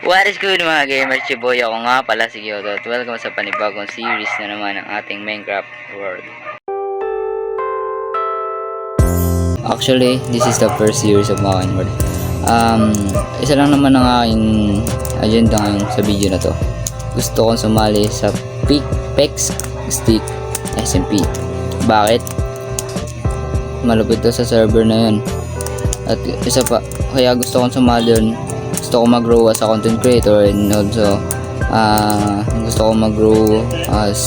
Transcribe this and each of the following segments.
What is good mga gamers? Chiboy ako nga pala si Kyoto at welcome sa panibagong series na naman ng ating Minecraft world. Actually, this is the first series of Minecraft world. Isa lang naman ang aking agenda ngayon sa video na to. Gusto kong sumali sa PEX Stick SMP. Bakit? Malupit to sa server na yun. At isa pa, kaya gusto kong sumali yun. Gusto ko mag-grow as a content creator, and also gusto ko mag-grow as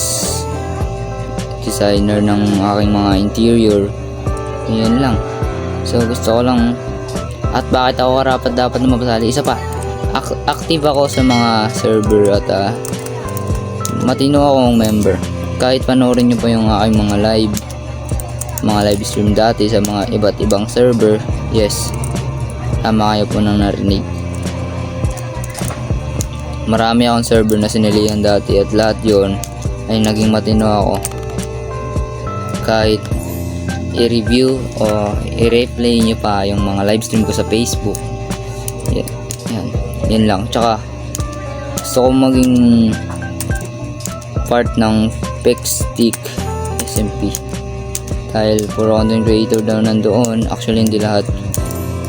designer ng aking mga interior. Yun lang. So gusto ko lang. At bakit ako karapat dapat na mapasali? Isa pa, active ako sa mga server at matino akong member. Kahit panoorin nyo pa yung aking mga live stream dati sa mga iba't ibang server, yes, tama kayo po nang narinig. Marami akong server na sinilihan dati at lahat yon ay naging matino ako. Kahit i-review o i-replay nyo pa yung mga live stream ko sa Facebook, yan lang. Tsaka gusto ko maging part ng PEX Stick SMP dahil puro content creator daw nandoon. Actually hindi lahat,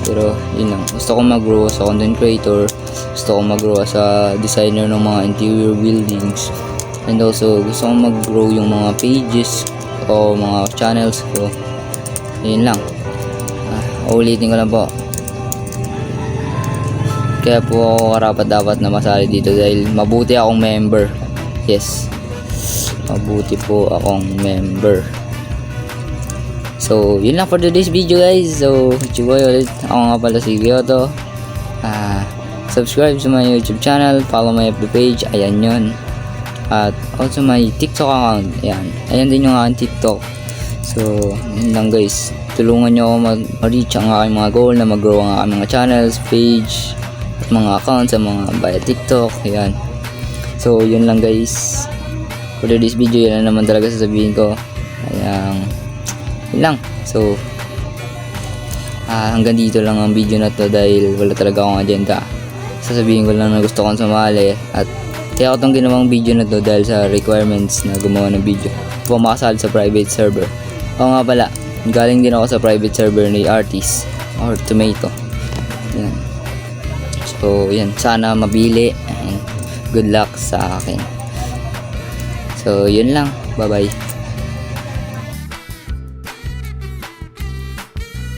pero yun lang. Gusto ko mag-grow sa content creator, gusto ko mag-grow sa designer ng mga interior buildings, and also gusto ko mag-grow yung mga pages o mga channels ko. Yun lang. Ulitin ko lang po, kaya po ako karapat dapat na masali dito dahil mabuti akong member. Yes, mabuti po akong member. So yun lang for today's video guys. So chiboy ulit, ako nga pala si Kyoto. Subscribe sa my YouTube channel, follow my FB page, ayan yun. At also my TikTok account, ayan din yung aking TikTok. So yun lang guys, tulungan nyo ako ma-reach ang aking mga goal na mag-grow ang aking mga channels, page, at mga accounts sa mga via TikTok, ayan. So yun lang guys for today's video. Yun na naman talaga sasabihin ko. Ayan, yun lang. So hanggang dito lang ang video na to dahil wala talaga akong agenda. Sasabihin ko lang na gusto kong sumali at kaya ko itong ginawang video na to dahil sa requirements na gumawa ng video kung makasali sa private server. Oo nga pala, galing din ako sa private server ni Artist or Tomato. Yan. So yan, sana mabili and good luck sa akin. So yun lang, bye bye.